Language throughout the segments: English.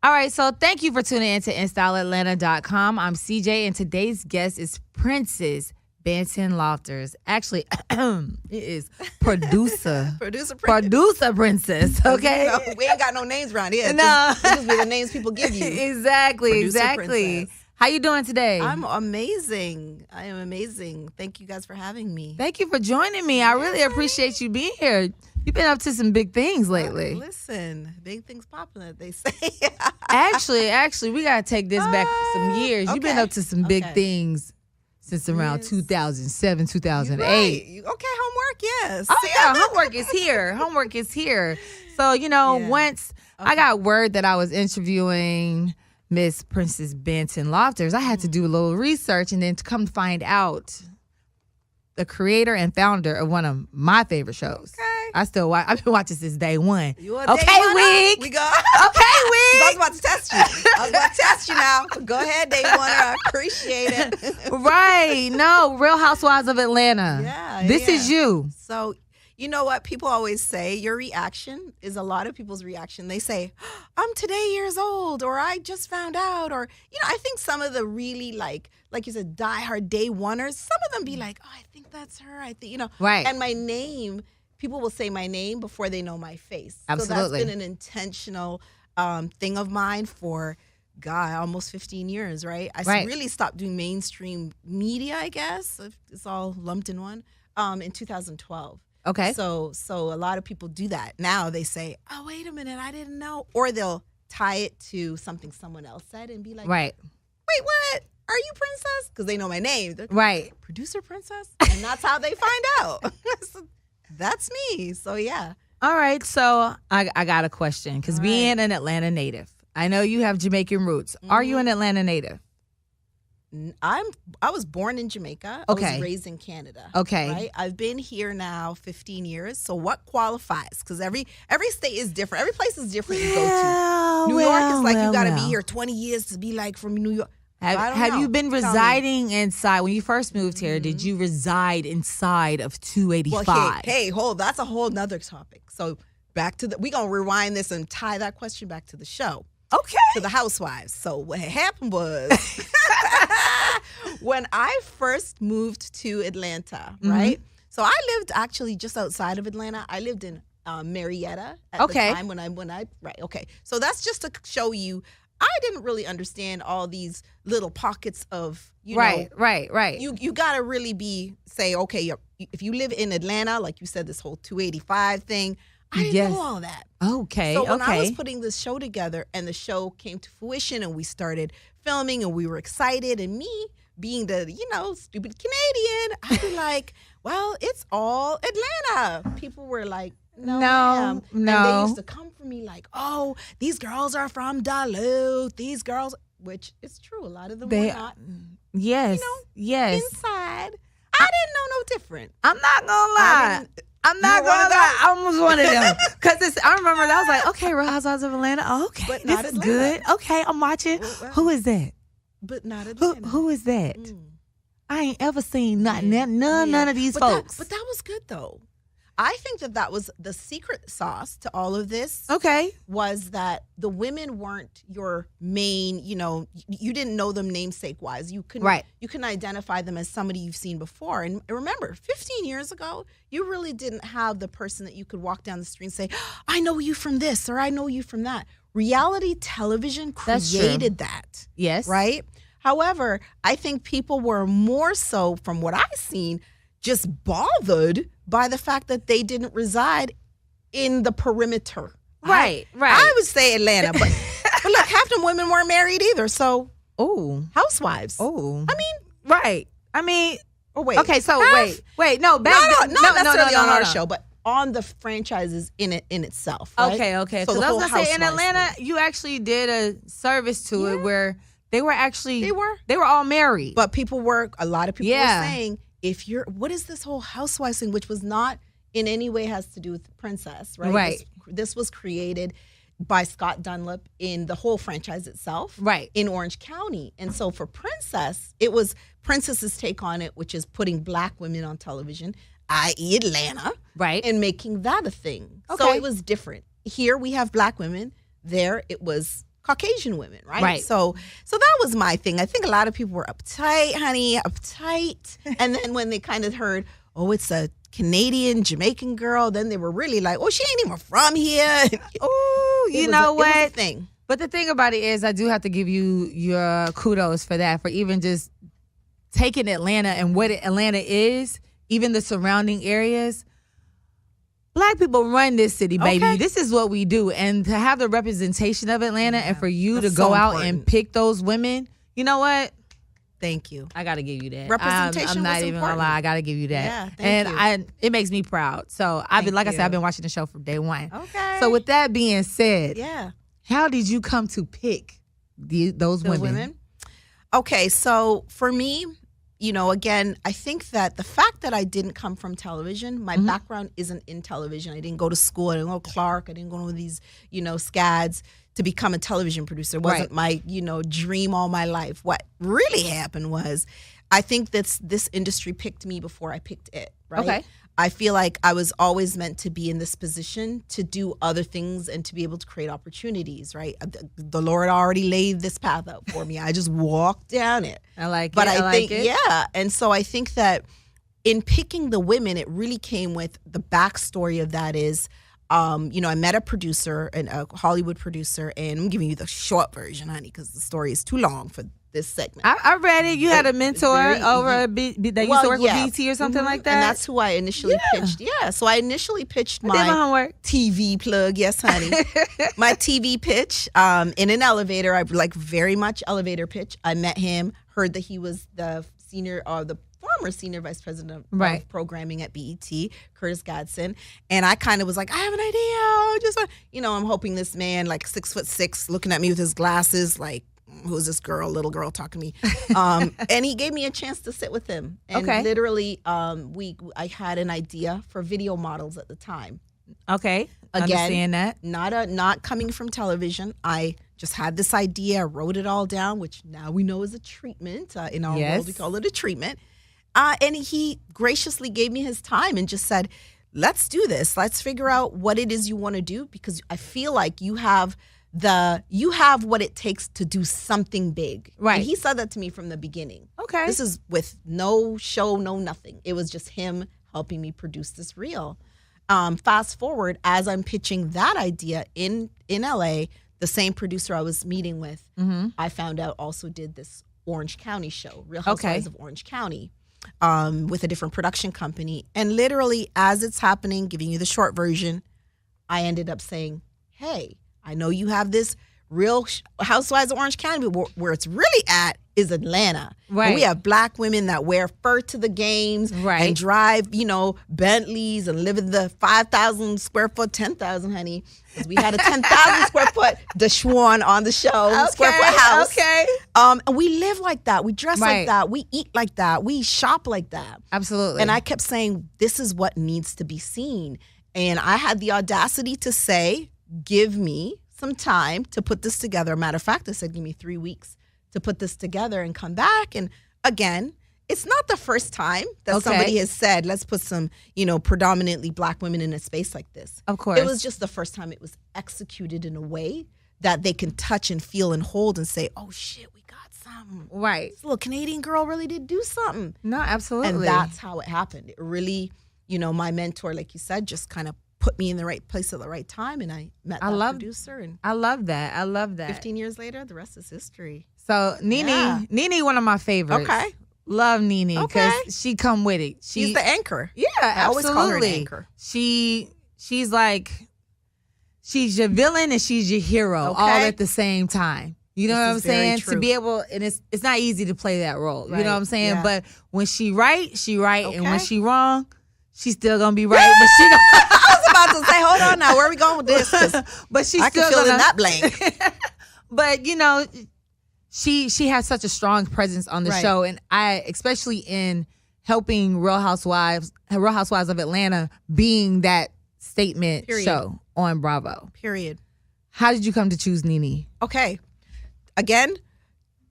All right, so thank you for tuning in to InStyleAtlanta.com. I'm CJ, and today's guest is Princess Banton-Lofters. Actually, it is producer. Producer Princess, okay? You know, we ain't got no names around here. No. This be the names people give you. Exactly. Princess. How you doing today? I'm amazing. I am amazing. Thank you guys for having me. Thank you for joining me. I really appreciate you being here. You've been up to some big things lately. Listen, big things popping, they say. Actually, we got to take this back some years. You've been okay. up to some big things since around 2007, 2008. Right. Okay, homework, yes. Oh, yeah, homework is here. Homework is here. So, once I got word that I was interviewing Miss Princess Banton-Lofters, I had to do a little research, and then to come find out the creator and founder of one of my favorite shows. Okay. I've been watching since day one. You a okay, day one Wig. We go. Okay, Wig. I was about to test you. I was about to test you now. Go ahead, day one. I appreciate it. Right. No, Real Housewives of Atlanta. Yeah. This is you. So, you know what people always say? Your reaction is a lot of people's reaction. They say, I'm today years old, or I just found out, or, I think some of the really like you said, diehard day oneers, some of them be like, oh, I think that's her. I think, Right. And my name, people will say my name before they know my face. Absolutely. So that's been an intentional thing of mine for, almost 15 years, right? I really stopped doing mainstream media, I guess. It's all lumped in one, in 2012. Okay. So a lot of people do that. Now they say, oh, wait a minute, I didn't know. Or they'll tie it to something someone else said and be like, Right. wait, what? Are you Princess? Because they know my name. They're, Right. Producer Princess? And that's how they find out. So that's me. So, yeah. All right. So I got a question, because being an Atlanta native, I know you have Jamaican roots. Mm-hmm. Are you an Atlanta native? I was born in Jamaica. Okay. I was raised in Canada. Okay. Right? I've been here now 15 years. So what qualifies? Because every state is different. Every place is different you go to. New York is like you got to be here 20 years to be like from New York. Have you been residing inside? When you first moved here, did you reside inside of 285? Well, hold. That's a whole nother topic. So back to we're going to rewind this and tie that question back to the show. Okay. To the Housewives. So what happened was when I first moved to Atlanta, right? So I lived actually just outside of Atlanta. I lived in Marietta at the time when I right. Okay. So that's just to show you I didn't really understand all these little pockets of, Right. You got to really say, okay, if you live in Atlanta, like you said, this whole 285 thing, I didn't know all that. Okay. So when I was putting this show together and the show came to fruition and we started filming and we were excited, and me being the, stupid Canadian, I'd be like, well, it's all Atlanta. People were like, no. And they used to come for me like, oh, these girls are from Duluth. These girls, which is true. A lot of them were not. Yes. Yes. Inside. I didn't know no different. I'm not going to lie. I'm not going to lie. I almost wanted them. Because I remember I was like, okay, Real Housewives of Atlanta. Oh, okay. But this not is Atlanta. good. Okay, I'm watching. Well, who is that? But not Atlanta. Who is that? I ain't ever seen none of these but folks. But that was good, though. I think that was the secret sauce to all of this. Okay. Was that the women weren't your main, you didn't know them namesake-wise. You couldn't identify them as somebody you've seen before. And remember, 15 years ago, you really didn't have the person that you could walk down the street and say, I know you from this or I know you from that. Reality television created that. Yes. Right? However, I think people were more so, from what I've seen, just bothered by the fact that they didn't reside in the perimeter. Right. I would say Atlanta, but look, half the women weren't married either. So, Housewives. Oh, wait. Okay, so wait. No, not necessarily on our show, but on the franchises in itself. Right? Okay. So I was gonna say in Housewives Atlanta, thing. you actually did a service to it where they were all married, but a lot of people were saying, what is this whole Housewives thing, which was not in any way has to do with Princess, right? Right. This was created by Scott Dunlap in the whole franchise itself, right, in Orange County. And so for Princess, it was Princess's take on it, which is putting Black women on television, i.e. Atlanta, right, and making that a thing. Okay. So it was different. Here we have Black women. There it was Caucasian women, right? Right. So that was my thing. I think a lot of people were uptight, honey, uptight. And then when they kind of heard, oh, it's a Canadian, Jamaican girl, then they were really like, oh, she ain't even from here. Oh, you know what? It was a thing. But the thing about it is, I do have to give you your kudos for that, for even just taking Atlanta and what Atlanta is, even the surrounding areas. Black people run this city, baby. Okay. This is what we do. And to have the representation of Atlanta and for you That's to go so out important. and pick those women, you know what? Thank you. I got to give you that. Representation I'm not was even important. gonna lie. I got to give you that. Yeah, thank and you. it makes me proud. So I've been, Thank I said, I've you. been watching the show from day one. Okay. So with that being said, yeah. how did you come to pick those women? Okay, so for me, you know, again, I think that the fact that I didn't come from television, my background isn't in television. I didn't go to school. I didn't go to Clark. I didn't go to these, you know, SCADs to become a television producer. It wasn't my, you know, dream all my life. What really happened was I think that this industry picked me before I picked it, right? Okay. I feel like I was always meant to be in this position to do other things and to be able to create opportunities, right? The Lord already laid this path out for me. I just walked down it. I like But it. I think, like it. yeah. And so I think that in picking the women, it really came with the backstory of that is, you know, I met a producer, a Hollywood producer, and I'm giving you the short version, honey, because the story is too long for this segment. I read it. You had a mentor over that used to work with BT or something like that. And that's who I initially pitched. Yeah. So I initially pitched I did my homework. TV plug. Yes, honey. My TV pitch in an elevator. I like very much elevator pitch. I met him, heard that he was the former senior vice president of programming at BET, Curtis Gadsden. And I kind of was like, I have an idea. Just, you know, I'm hoping this man, like 6'6", looking at me with his glasses, like, who's this little girl talking to me? And he gave me a chance to sit with him. And literally, I had an idea for video models at the time. Okay. Again, understand that. Not coming from television. I just had this idea, wrote it all down, which now we know is a treatment. In our world, we call it a treatment. And he graciously gave me his time and just said, let's do this. Let's figure out what it is you want to do, because I feel like you have what it takes to do something big. Right. And he said that to me from the beginning. Okay. This is with no show, no nothing. It was just him helping me produce this reel. Fast forward, as I'm pitching that idea in LA, the same producer I was meeting with, I found out also did this Orange County show, Real Housewives of Orange County, with a different production company. And literally, as it's happening, giving you the short version, I ended up saying, hey, I know you have this Real Housewives of Orange County, but where it's really at is Atlanta. Right. And we have black women that wear fur to the games and drive, you know, Bentleys and live in the 5,000 square foot, 10,000, honey. Because we had a 10,000 square foot Deshaun on the show, square foot house. Okay. And we live like that. We dress like that. We eat like that. We shop like that. Absolutely. And I kept saying, this is what needs to be seen. And I had the audacity to say, give me some time to put this together. Matter of fact, I said, give me 3 weeks to put this together and come back. And again, it's not the first time that somebody has said, let's put some, you know, predominantly black women in a space like this. Of course. It was just the first time it was executed in a way that they can touch and feel and hold and say, oh shit, we got something. Right. This little Canadian girl really did do something. No, absolutely. And that's how it happened. It really, you know, my mentor, like you said, just kind of put me in the right place at the right time, and I met that producer. And I love that. I love that. 15 years later, the rest is history. So Nene, one of my favorites. Okay. Love Nene because she come with it. She's the anchor. Yeah, I always call her an anchor. She's like, she's your villain and she's your hero all at the same time. You know what I'm saying? To be able, and it's not easy to play that role. Right. You know what I'm saying? Yeah. But when she right, and when she wrong, she's still gonna be right. But she I was about to say, hold on now, where are we going with this? But she's I still can fill in that blank. But you know, she has such a strong presence on the show, and I, especially in helping Real Housewives of Atlanta, being that statement show on Bravo. Period. How did you come to choose Nene? Okay. Again,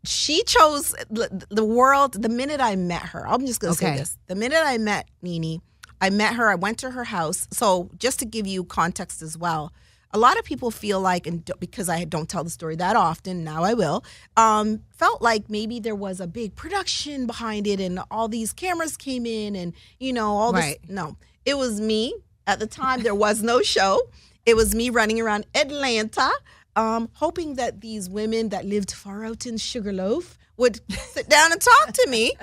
she chose the world the minute I met her. I'm just going to say this. The minute I met Nene, I met her, I went to her house. So just to give you context as well, a lot of people feel like, and because I don't tell the story that often, now I will, felt like maybe there was a big production behind it and all these cameras came in and, all this. No, it was me. At the time, there was no show. It was me running around Atlanta, hoping that these women that lived far out in Sugarloaf would sit down and talk to me.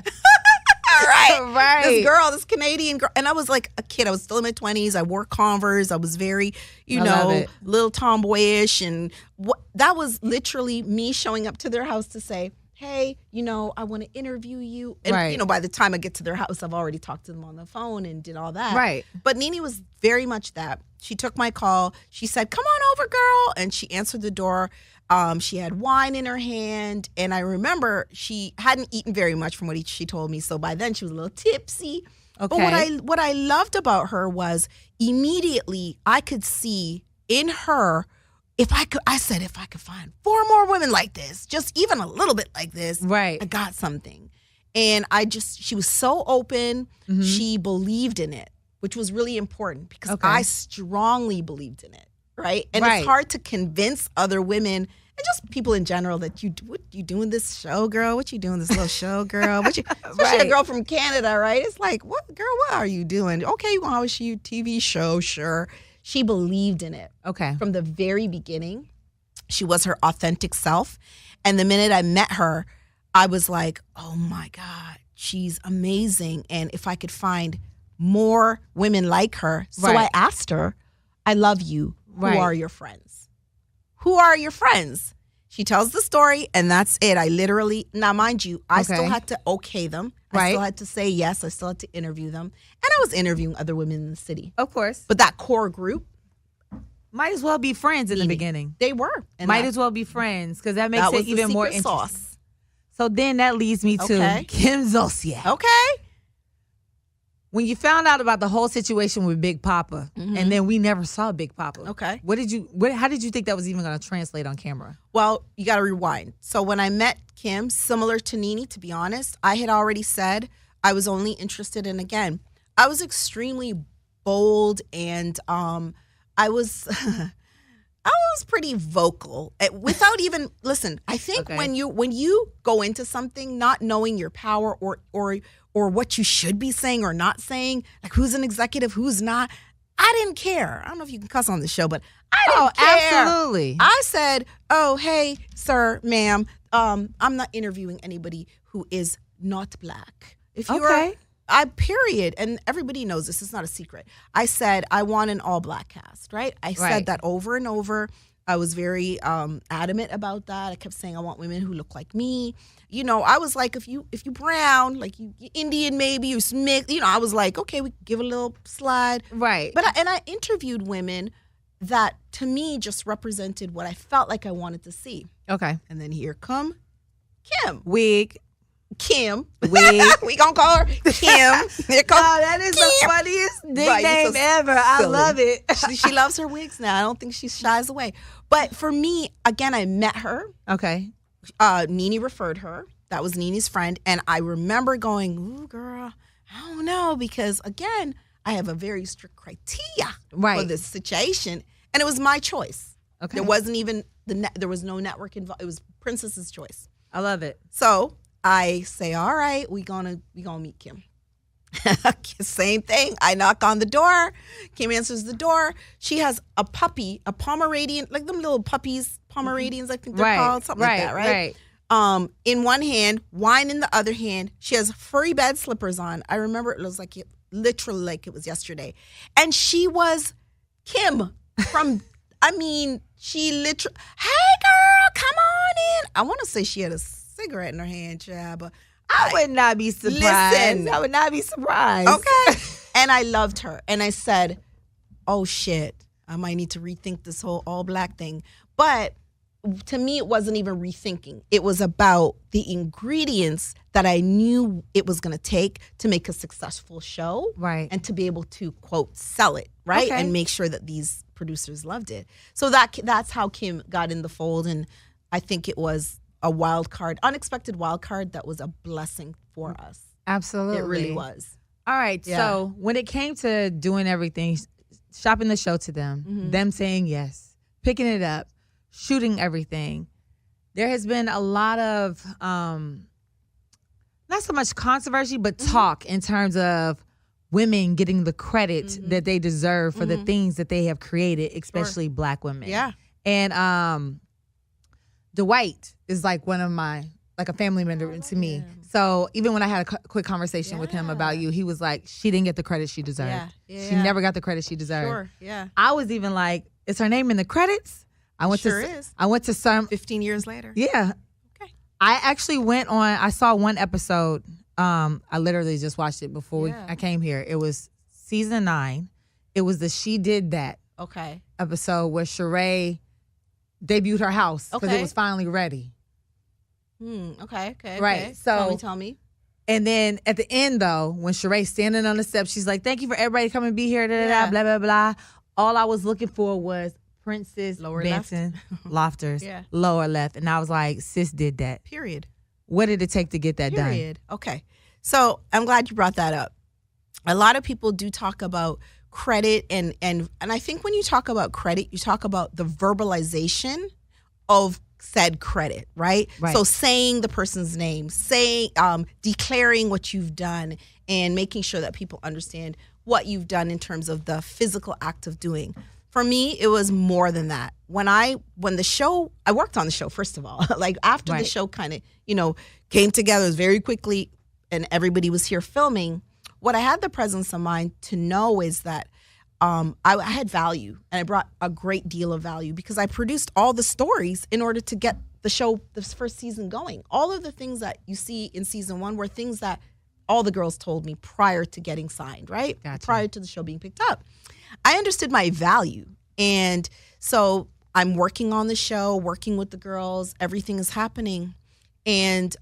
Right. This Canadian girl. And I was like a kid. I was still in my 20s. I wore Converse. I was very, little tomboyish. And that was literally me showing up to their house to say, hey, I want to interview you. And, by the time I get to their house, I've already talked to them on the phone and did all that. Right. But Nene was very much that. She took my call. She said, come on over, girl. And she answered the door. She had wine in her hand. And I remember she hadn't eaten very much from what she told me. So by then she was a little tipsy. Okay. But what I loved about her was immediately I could see in her, if I could find 4 more women like this, just even a little bit like this, right, I got something. And she was so open. Mm-hmm. She believed in it, which was really important because I strongly believed in it. Right. And it's hard to convince other women and just people in general that what you doing this show, girl? What you doing this little show, girl? Especially a girl from Canada, right? It's like, what are you doing? Okay, you want to watch you TV show, sure. She believed in it. Okay. From the very beginning, she was her authentic self. And the minute I met her, I was like, oh my God, she's amazing. And if I could find more women like her. So I asked her, I love you. Who are your friends? Who are your friends? She tells the story, and that's it. I literally, now mind you, I still had to okay them. I still had to say yes. I still had to interview them. And I was interviewing other women in the city. Of course. But that core group. Might as well be friends in the beginning. They were. And might as well be friends because that makes it even more interesting. Sauce. So then that leads me to Kim Zolciak. Okay. When you found out about the whole situation with Big Papa, and then we never saw Big Papa. Okay. How did you think that was even going to translate on camera? Well, you got to rewind. So when I met Kim, similar to Nene, to be honest, I had already said I was only interested in, again, I was extremely bold and I was pretty vocal without even, listen, I think when you go into something not knowing your power or what you should be saying or not saying, like who's an executive, who's not. I didn't care. I don't know if you can cuss on this show, but I didn't care. Absolutely. I said, oh, hey, sir, ma'am, I'm not interviewing anybody who is not black. If you are, period, and everybody knows this, it's not a secret. I said, I want an all-black cast, right? I said that over and over. I was very adamant about that. I kept saying I want women who look like me. I was like, if you brown, like you Indian maybe, you mixed, I was like, okay, we give a little slide. Right. But I interviewed women that to me just represented what I felt like I wanted to see. Okay. And then here come Kim. Kim. We gonna call her Kim. Here comes that is Kim. The funniest nickname ever. I love it. She loves her wigs now. I don't think she shies away. But for me, again, I met her. Okay. Nene referred her. That was Nene's friend. And I remember going, ooh, girl, I don't know. Because, again, I have a very strict criteria for this situation. And it was my choice. Okay. There wasn't even, there was no network involved. It was Princess's choice. I love it. So I say, all right, we gonna meet Kim. Same thing. I knock on the door. Kim answers the door. She has a puppy, a Pomeranian, like them little puppies, Pomeranians, I think they're called, something like that, right? In one hand, wine in the other hand. She has furry bed slippers on. I remember it was like literally like it was yesterday. And she was Kim from, she literally, hey girl, come on in. I want to say she had a cigarette in her hand, child, but I would not be surprised. Listen. I would not be surprised. Okay. And I loved her. And I said, oh, shit, I might need to rethink this whole all black thing. But to me, it wasn't even rethinking. It was about the ingredients that I knew it was going to take to make a successful show. Right. And to be able to, quote, sell it, right? And make sure that these producers loved it. So that's how Kim got in the fold. And I think it was a unexpected wild card that was a blessing for us. Absolutely. It really was. All right. Yeah. So when it came to doing everything, shopping the show to them, them saying yes, picking it up, shooting everything, there has been a lot of not so much controversy, but talk in terms of women getting the credit that they deserve for the things that they have created, especially Black women. Yeah. And Dwight is like one of my, like a family member to me. So even when I had a quick conversation with him about you, he was like, she didn't get the credit she deserved. She never got the credit she deserved. Sure, yeah. I was even like, is her name in the credits? I went to some 15 years later. Yeah. Okay. I actually went on, I saw one episode. I literally just watched it before I came here. It was season 9. It was the She Did That episode where Sheree debuted her house because it was finally ready. Okay. Right. So tell me. And then at the end, though, when Sheree's standing on the steps, she's like, "Thank you for everybody coming to be here." Blah blah blah. All I was looking for was Princess Banton-Lofters, lower left, and I was like, "Sis did that." Period. What did it take to get that done? Okay. So I'm glad you brought that up. A lot of people do talk about credit, and I think when you talk about credit, you talk about the verbalization of said credit, right? So saying the person's name, saying, declaring what you've done, and making sure that people understand what you've done in terms of the physical act of doing. For me, it was more than that. When the show, I worked on the show, first of all. Like after the show kind of, came together, it was very quickly, and everybody was here filming. What I had the presence of mind to know is that I had value, and I brought a great deal of value because I produced all the stories in order to get the show, this first season, going. All of the things that you see in season 1 were things that all the girls told me prior to getting signed, right? Gotcha. Prior to the show being picked up. I understood my value. And so I'm working on the show, working with the girls, everything is happening. And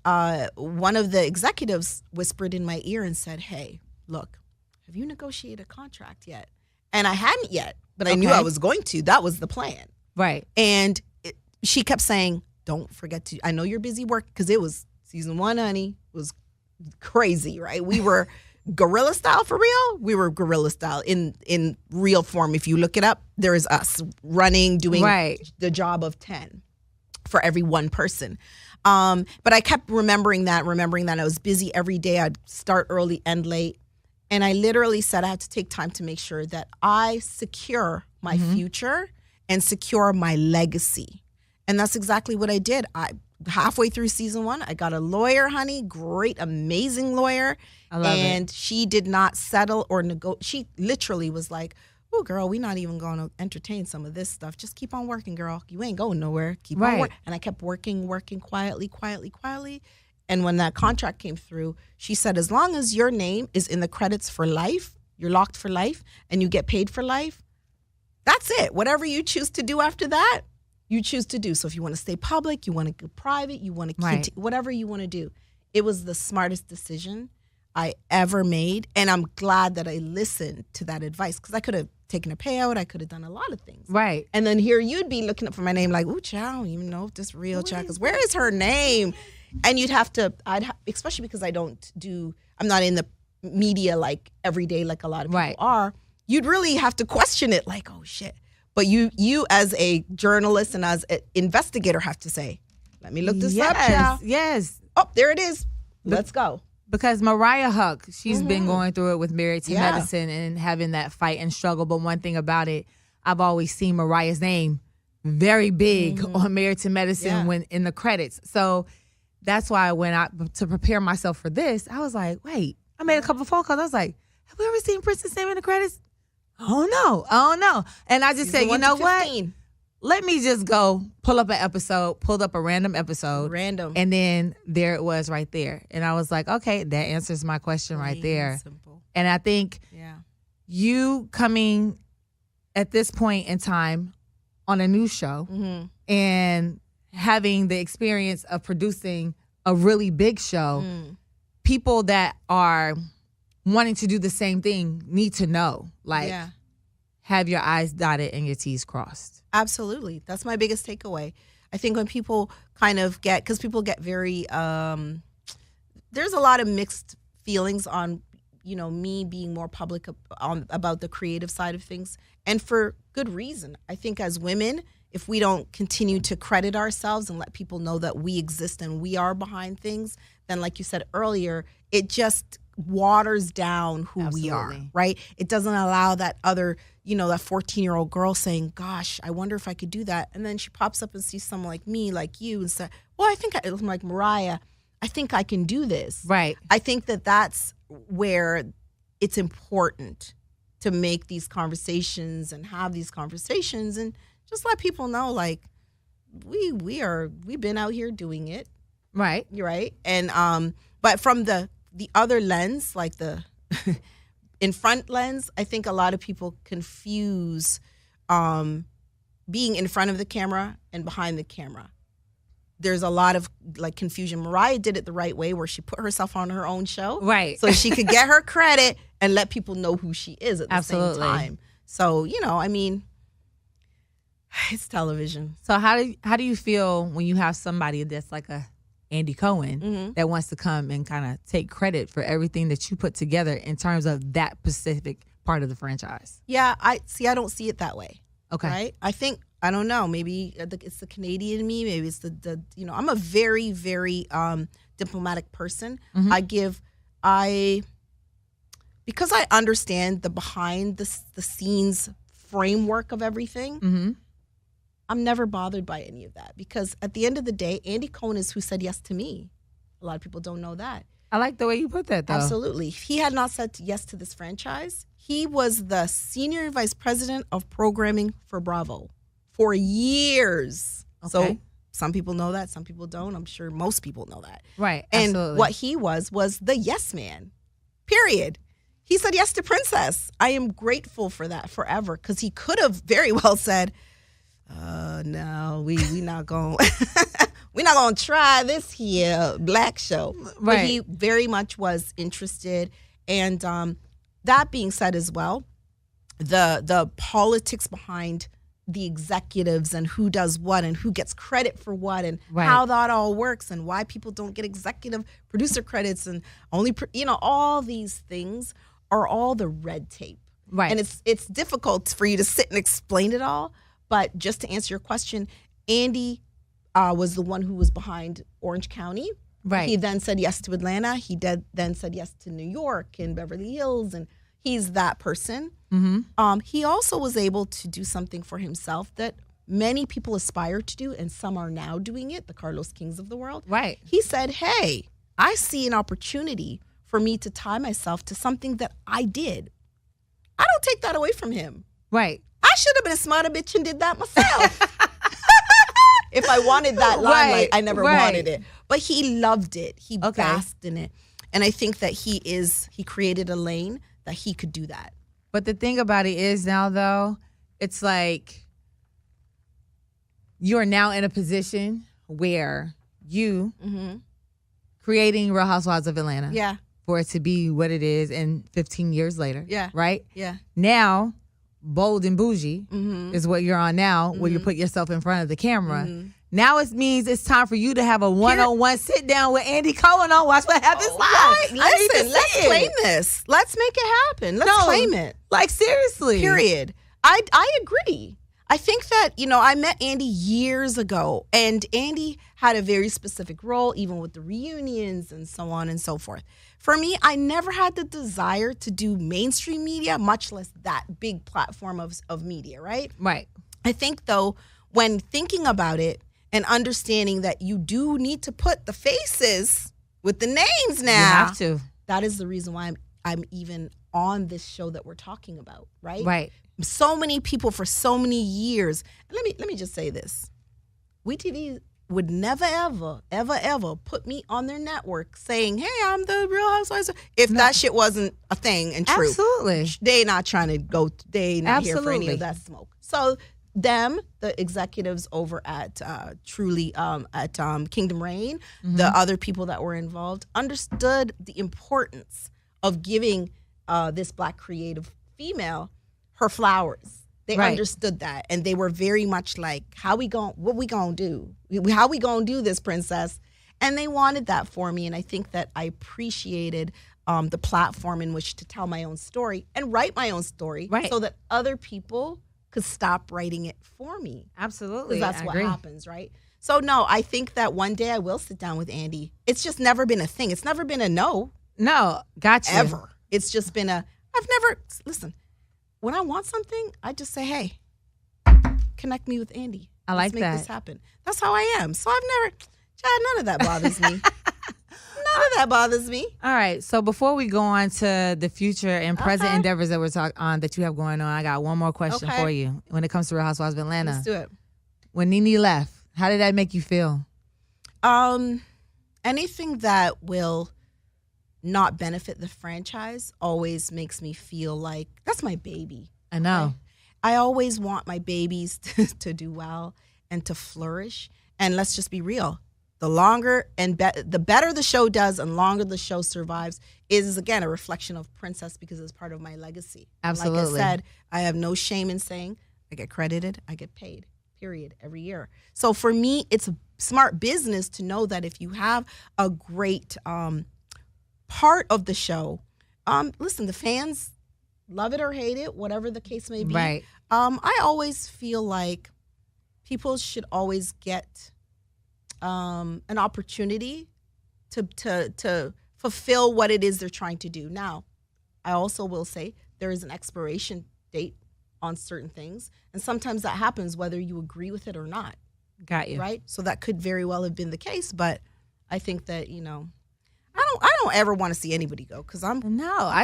one of the executives whispered in my ear and said, "Hey, look, have you negotiated a contract yet?" And I hadn't yet, but I knew I was going to. That was the plan. Right. And she kept saying, "Don't forget to, I know you're busy working," because it was season 1, honey. It was crazy, right? We were guerrilla style for real. We were guerrilla style in real form. If you look it up, there is us running, doing the job of 10 for every one person. But I kept remembering that I was busy every day. I'd start early, end late. And I literally said I had to take time to make sure that I secure my future and secure my legacy. And that's exactly what I did. Halfway through season 1, I got a lawyer, honey, great, amazing lawyer. I love it. She did not settle or negotiate. She literally was like, "Oh, girl, we're not even going to entertain some of this stuff. Just keep on working, girl. You ain't going nowhere. Keep on working." And I kept working quietly. And when that contract came through, she said, "As long as your name is in the credits for life, you're locked for life, and you get paid for life, that's it. Whatever you choose to do after that, you choose to do. So if you want to stay public, you want to go private, you want to whatever you want to do." It was the smartest decision I ever made. And I'm glad that I listened to that advice, because I could have taken a payout. I could have done a lot of things. Right. And then here you'd be looking up for my name like, "Ooh, child, I don't even know if this is real, child, because where is her name?" And you'd have to, especially because I'm not in the media like every day like a lot of people are, you'd really have to question it like, "Oh, shit." But you as a journalist and as an investigator have to say, "Let me look this up, child." Yes. Oh, there it is. Let's go. Because Mariah Huck, she's been going through it with Married to Medicine and having that fight and struggle. But one thing about it, I've always seen Mariah's name very big on Married to Medicine when in the credits. So that's why to prepare myself for this, I was like, wait, I made a couple of phone calls. I was like, have we ever seen Princess name in the credits? Oh no. And I just said, you know what? Let me just go pulled up a random episode. And then there it was right there. And I was like, okay, that answers my question right there. Simple. And I think you coming at this point in time on a new show and having the experience of producing a really big show, people that are wanting to do the same thing need to know, like, have your I's dotted and your T's crossed. Absolutely. That's my biggest takeaway. I think when people because people get very, there's a lot of mixed feelings on me being more public about the creative side of things, and for good reason. I think as women, if we don't continue to credit ourselves and let people know that we exist and we are behind things, then like you said earlier, it just waters down who we are, right? It doesn't allow that other, that 14-year-old girl saying, gosh, I wonder if I could do that. And then she pops up and sees someone like me, like you, and says, well, I'm like Mariah, I think I can do this. Right. I think that that's where it's important to make these conversations and have these conversations and just let people know, like, we've been out here doing it. Right. You're right. And but from the other lens, like the in front lens, I think a lot of people confuse being in front of the camera and behind the camera. There's a lot of like confusion. Mariah did it the right way, where she put herself on her own show, right? So she could get her credit and let people know who she is at the same time. So it's television. So how do you feel when you have somebody that's like a Andy Cohen that wants to come and kind of take credit for everything that you put together in terms of that specific part of the franchise? Yeah, I don't see it that way. Okay. Right? I don't know. Maybe it's the Canadian in me. Maybe it's the I'm a very, very diplomatic person. Because I understand the behind the scenes framework of everything, I'm never bothered by any of that, because at the end of the day, Andy Cohen is who said yes to me. A lot of people don't know that. I like the way you put that, though. Absolutely. If he had not said yes to this franchise, he was the senior vice president of programming for Bravo for years. Okay. So some people know that, some people don't. I'm sure most people know that. Right. And absolutely. what he was the yes man, period. He said yes to Princess. I am grateful for that forever, because he could have very well said, no, we not going we're not going to try this here black show. Right. But he very much was interested. And that being said as well, the politics behind the executives and who does what and who gets credit for what and how that all works and why people don't get executive producer credits and only, all these things are all the red tape. Right. And it's difficult for you to sit and explain it all. But just to answer your question, Andy was the one who was behind Orange County. Right. He then said yes to Atlanta. He then said yes to New York and Beverly Hills, and he's that person. He also was able to do something for himself that many people aspire to do, and some are now doing it, the Carlos Kings of the world. Right. He said, hey, I see an opportunity for me to tie myself to something that I did. I don't take that away from him. Right. I should have been a smarter bitch and did that myself. If I wanted that limelight, I never wanted it. But he loved it. He basked in it. And I think that he created a lane that he could do that. But the thing about it is now, though, it's like you're now in a position where you creating Real Housewives of Atlanta. Yeah. For it to be what it is, and 15 years later. Yeah. Right? Yeah. Now, Bold and Bougie is what you're on now, where you put yourself in front of the camera. Now it means it's time for you to have a one-on-one sit down with Andy Cohen on Watch What Happens Live. Right. Listen, let's claim this. Let's make it happen. Let's claim it. Like, seriously. Period. I agree. I think that, I met Andy years ago, and Andy had a very specific role, even with the reunions and so on and so forth. For me, I never had the desire to do mainstream media, much less that big platform of media, right? Right. I think, though, when thinking about it and understanding that you do need to put the faces with the names now. You have to. That is the reason why I'm even on this show that we're talking about, right? Right. So many people for so many years. And let me just say this. WEtv would never, ever put me on their network saying, hey, I'm the Real Housewives. If that shit wasn't a thing and true. Absolutely. They not trying to go, they not here for any of that smoke. So them, the executives over at Kingdom Reign, the other people that were involved, understood the importance of giving this Black creative female her flowers. They understood that, and they were very much like, what we gonna do? How we gonna do this, princess? And they wanted that for me, and I think that I appreciated the platform in which to tell my own story and write my own story, so that other people could stop writing it for me. Absolutely, because that's what happens, right? So no, I think that one day I will sit down with Andy. It's just never been a thing. It's never been a no. No, got you. Ever. It's just been listen, when I want something, I just say, hey, connect me with Andy. Let's make this happen. That's how I am. So I've never, none of that bothers me. None of that bothers me. All right. So before we go on to the future and present endeavors that we're talking on that you have going on, I got one more question for you when it comes to Real Housewives of Atlanta. Let's do it. When Nene left, how did that make you feel? Anything that will not benefit the franchise always makes me feel like that's my baby. I know. Right? I always want my babies to do well and to flourish. And let's just be real. The longer and the better the show does and longer the show survives is, again, a reflection of Princess because it's part of my legacy. Absolutely. And like I said, I have no shame in saying I get credited, I get paid, period, every year. So for me, it's a smart business to know that if you have a great part of the show, listen, the fans love it or hate it, whatever the case may be. Right. I always feel like people should always get an opportunity to fulfill what it is they're trying to do. Now, I also will say there is an expiration date on certain things, and sometimes that happens whether you agree with it or not. Got you. Right? So that could very well have been the case, but I think that, I don't ever want to see anybody go because I'm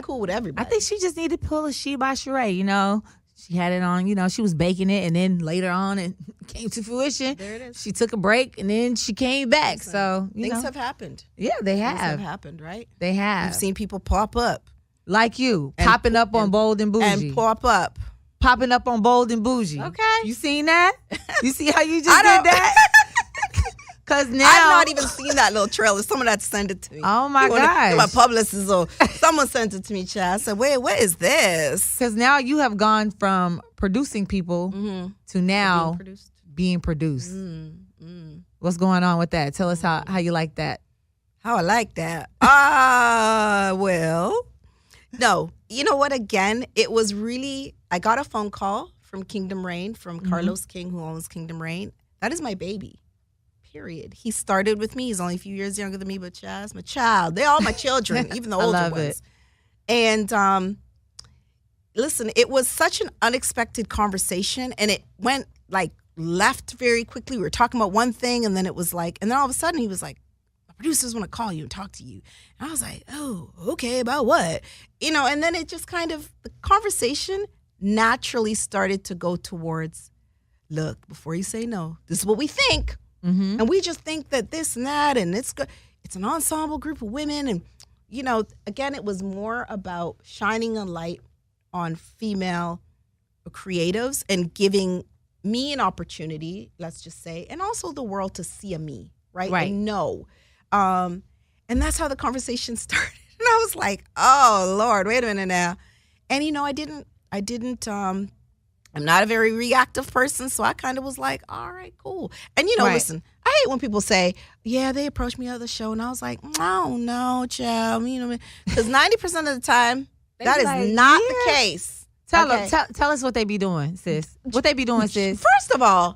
cool with everybody. I think she just needed to pull a She by Sheree, She had it on, she was baking it, and then later on it came to fruition. There it is. She took a break, and then she came back. Listen, so, things have happened. Yeah, they have. Things have happened, right? They have. We've seen people pop up. Like you, popping up on Bold and Bougie. And pop up. Popping up on Bold and Bougie. Okay. You seen that? You see how you just did that? Because now I've not even seen that little trailer. Someone had to send it to me. Oh my gosh. My publicist or someone sent it to me, Chad. I said, wait, what is this? Because now you have gone from producing people to now being produced. What's going on with that? Tell us how you like that. How I like that. Well, no. You know what? Again, it was really, I got a phone call from Kingdom Reign, from Carlos King, who owns Kingdom Reign. That is my baby. Period. He started with me. He's only a few years younger than me, but Chaz, my child. They're all my children, even the older love ones. It. And listen, it was such an unexpected conversation, and it went left very quickly. We were talking about one thing, and then it was and then all of a sudden he was like, "My producers want to call you and talk to you." And I was like, "Oh, okay, about what?" And then it just kind of, the conversation naturally started to go towards, look, before you say no, this is what we think. And we just think that this and that, and it's good. It's an ensemble group of women. And, again, it was more about shining a light on female creatives and giving me an opportunity, let's just say, and also the world to see a me, right? And know. And that's how the conversation started. And I was like, oh, Lord, wait a minute now. And, I didn't, I'm not a very reactive person, so I kind of was like, all right, cool. And, listen, I hate when people say, yeah, they approached me on the show, and I was like, I don't know, child. Because 90% of the time, that is not the case. Tell us what they be doing, sis. What they be doing, sis. First of all,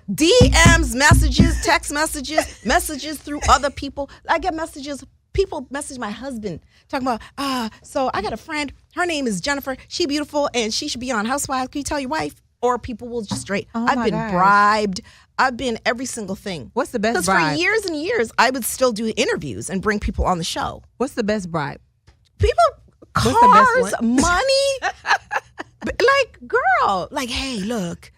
DMs, messages, text messages through other people. I get messages. People message my husband talking about, so I got a friend. Her name is Jennifer. She beautiful and she should be on Housewives. Can you tell your wife? Or people will just straight. I've been bribed. I've been every single thing. What's the best bribe? Because for years and years, I would still do interviews and bring people on the show. What's the best bribe? People, cars, money. Girl, hey, look,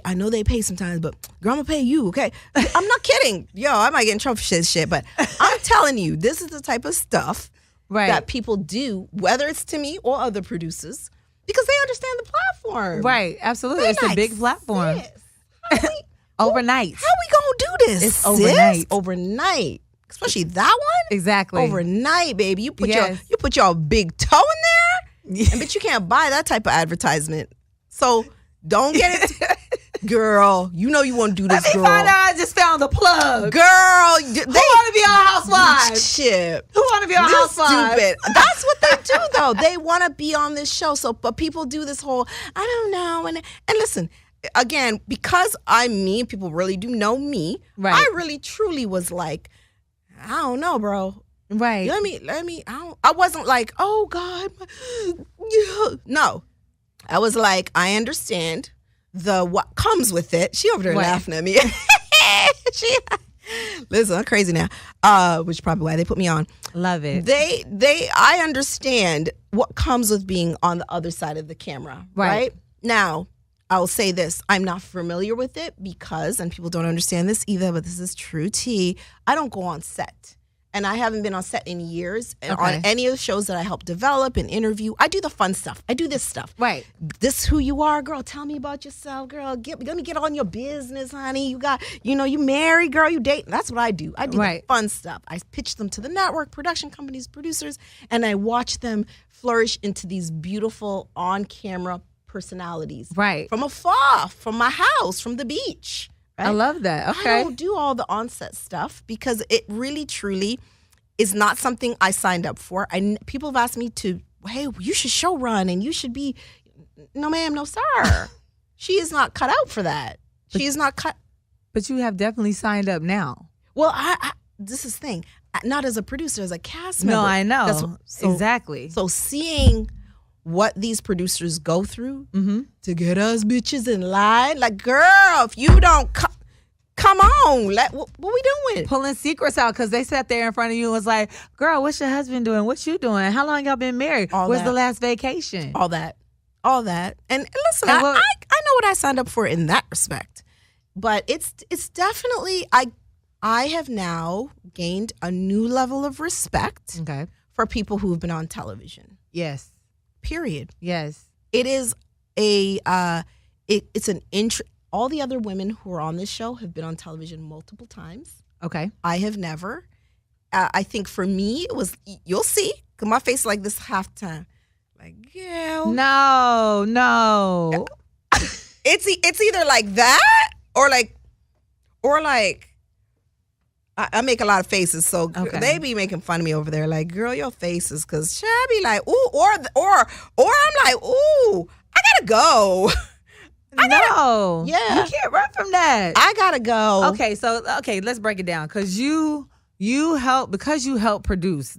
I know they pay sometimes, but girl, I'm gonna pay you, okay? I'm not kidding. Yo, I might get in trouble for shit, but I'm telling you, this is the type of stuff that people do, whether it's to me or other producers, because they understand the platform. Right, absolutely. It's a big platform. Overnight. How we gonna do this? It's overnight. Overnight. Especially that one? Exactly. Overnight, baby. You put your big toe in there, but you can't buy that type of advertisement. So don't get Girl, you know you want to do this, girl. Find out I just found the plug. Girl, who want to be on Housewives? Shit. Who want to be on Housewives? Stupid. That's what they do, though. They want to be on this show. So, but people do this whole, I don't know. And listen, again, because I'm me, people really do know me. Right. I really, truly was like, I don't know, bro. Right. Let me. I wasn't like, oh God. No. I was like, I understand what comes with it. She over there laughing at me. Listen, I'm crazy now. Which is probably why they put me on. Love it. I understand what comes with being on the other side of the camera. Right? Now, I'll say this. I'm not familiar with it because, and people don't understand this either, but this is true tea, I don't go on set. And I haven't been on set in years. Okay. On any of the shows that I help develop and interview, I do the fun stuff. I do this stuff. Right. This is who you are, girl. Tell me about yourself, girl. Let me get on your business, honey. You got, you married, girl. You date. That's what I do. I do the fun stuff. I pitch them to the network, production companies, producers, and I watch them flourish into these beautiful on-camera personalities. Right. From afar, from my house, from the beach. Right? I love that. Okay. I don't do all the on-set stuff because it really, truly is not something I signed up for. People have asked me to, hey, you should show run and you should be, no ma'am, no sir. She is not cut out for that. She is not cut. But you have definitely signed up now. Well, this is the thing. Not as a producer, as a cast member. No, I know. Exactly. So seeing what these producers go through to get us bitches in line. Like, girl, if you don't come on, what we doing? Pulling secrets out because they sat there in front of you and was like, girl, what's your husband doing? What you doing? How long y'all been married? Where's the last vacation? All that. And listen, I know what I signed up for in that respect. But it's definitely, I have now gained a new level of respect for people who've been on television. Yes. Period. Yes. It is all the other women who are on this show have been on television multiple times. Okay. I have never. I think for me, it was, you'll see, because my face like this half time. Like, yeah. No. It's either like that or like, I make a lot of faces, so they be making fun of me over there. Like, girl, your faces, because I be like, ooh, or I'm like, ooh, I gotta go. Yeah, you can't run from that. I gotta go. Okay, let's break it down because you help produce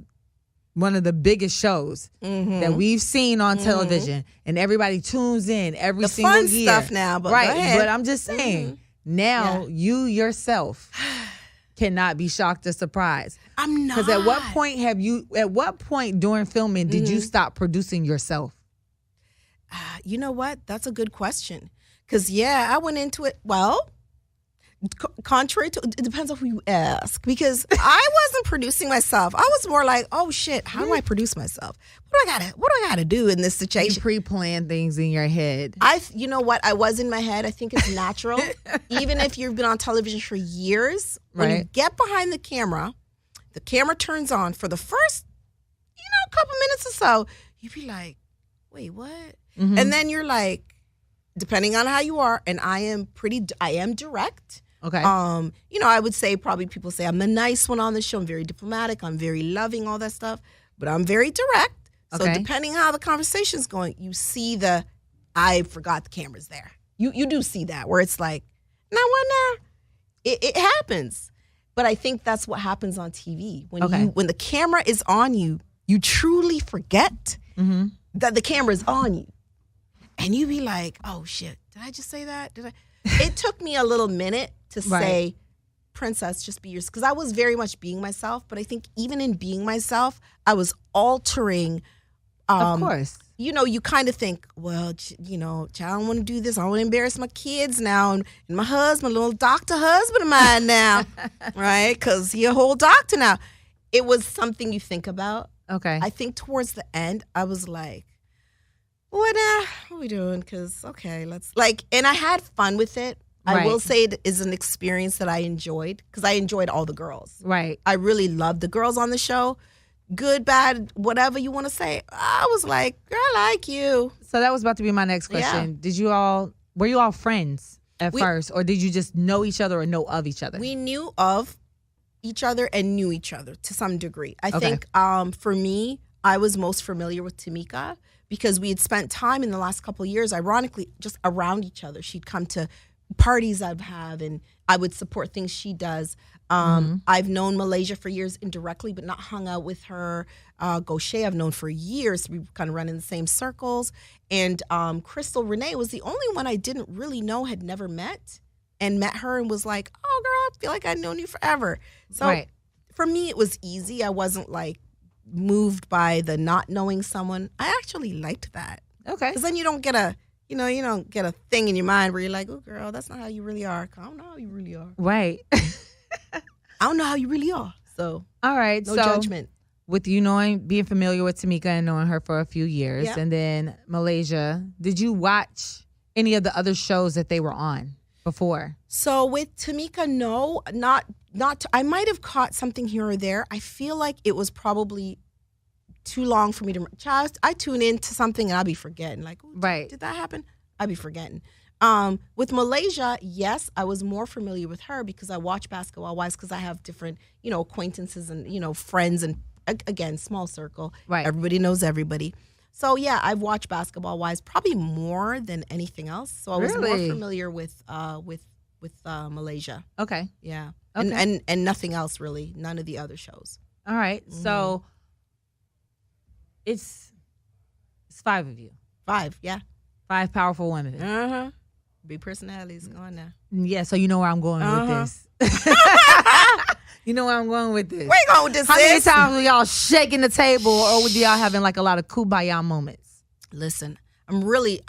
one of the biggest shows that we've seen on television, and everybody tunes in every single year. The fun stuff now, but right. Go ahead. But I'm just saying now you yourself cannot be shocked or surprised. I'm not. Because at what point during filming did you stop producing yourself? You know what? That's a good question. Because, I went into it, well, contrary to, it depends on who you ask. Because I wasn't producing myself. I was more like, oh, shit, how do I produce myself? What do I gotta do in this situation? You pre-plan things in your head. You know what? I was in my head. I think it's natural. Even if you've been on television for years, when you get behind the camera turns on for the first, couple minutes or so, you'd be like, wait, what? Mm-hmm. And then you're like, depending on how you are, and I am direct. Okay. I would say probably people say I'm the nice one on the show. I'm very diplomatic. I'm very loving, all that stuff. But I'm very direct. So depending on how the conversation's going, you see I forgot the camera's there. You do see that where it's like, now what now? It happens. But I think that's what happens on TV. When the camera is on you, you truly forget that the camera is on you. And you be like, oh, shit, did I just say that? It took me a little minute to say, princess, just be yourself. Because I was very much being myself. But I think even in being myself, I was altering. Of course. You kind of think, well, child, I don't want to do this. I don't want to embarrass my kids now. And my husband, little doctor husband of mine now. Right? Because he's a whole doctor now. It was something you think about. Okay. I think towards the end, I was like, what are we doing? Because, and I had fun with it. Right. I will say it is an experience that I enjoyed because I enjoyed all the girls. Right. I really loved the girls on the show. Good, bad, whatever you want to say. I was like, girl, I like you. So that was about to be my next question. Yeah. Were you all friends? at first, or did you just know each other or know of each other? We knew of each other and knew each other to some degree. I think for me, I was most familiar with Tamika because we had spent time in the last couple of years, ironically, just around each other. She'd come to parties I've had, and I would support things she does. I've known Malaysia for years indirectly, but not hung out with her. Gaucher I've known for years. We kind of run in the same circles. And Crystal Renee was the only one I didn't really know, had never met, and met her and was like, oh, girl, I feel like I'd known you forever. So for me, it was easy. I wasn't like moved by the not knowing someone. I actually liked that. Okay. Because then you don't get you don't get a thing in your mind where you're like, oh, girl, that's not how you really are. I don't know how you really are. Right. I don't know how you really are. So, all right. No judgment. With you being familiar with Tamika and knowing her for a few years, and then Malaysia, did you watch any of the other shows that they were on before? So with Tamika, no, not. I might have caught something here or there. I feel like it was probably too long for me to. I tune into something and I'll be forgetting. Like, did that happen? I'll be forgetting. With Malaysia, yes, I was more familiar with her because I watch Basketball Wives because I have different, acquaintances and, friends, and again, small circle. Right. Everybody knows everybody. So yeah, I've watched Basketball Wives probably more than anything else. So I was more familiar with Malaysia. Okay. Yeah. Okay. And nothing else really. None of the other shows. All right. Mm-hmm. So it's 5 of you. 5, yeah. 5 powerful women. Uh-huh. Big personalities going now. Yeah, so you know where I'm going with this. You know where I'm going with this. Where you going with this? How many times were y'all shaking the table, or were y'all having like a lot of kumbaya moments? Listen, I'm really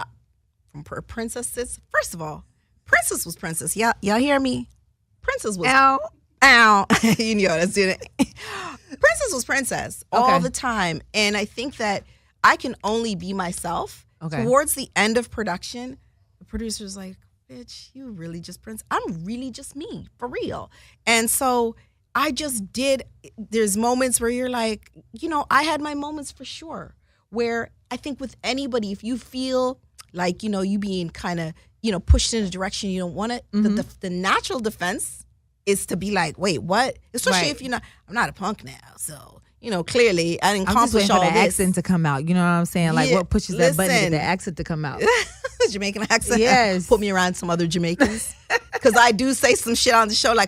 from princesses. First of all, Princess was Princess. Y'all hear me? Princess was ow. You know that's it. Princess was Princess all the time, and I think that I can only be myself. Okay. Towards the end of production, the producer's like, bitch, you really just Prince. I'm really just me, for real. And so I just did. There's moments where you're like, I had my moments for sure, where I think with anybody, if you feel like, you being kind of, pushed in a direction you don't want it, the natural defense is to be like, wait, what? Especially if I'm not a punk now, so. Clearly, I didn't accomplish all this. I'm just waiting for the accent to come out. You know what I'm saying? Like, what pushes that button to get the accent to come out? Jamaican accent? Yes. Put me around some other Jamaicans. Because I do say some shit on the show like,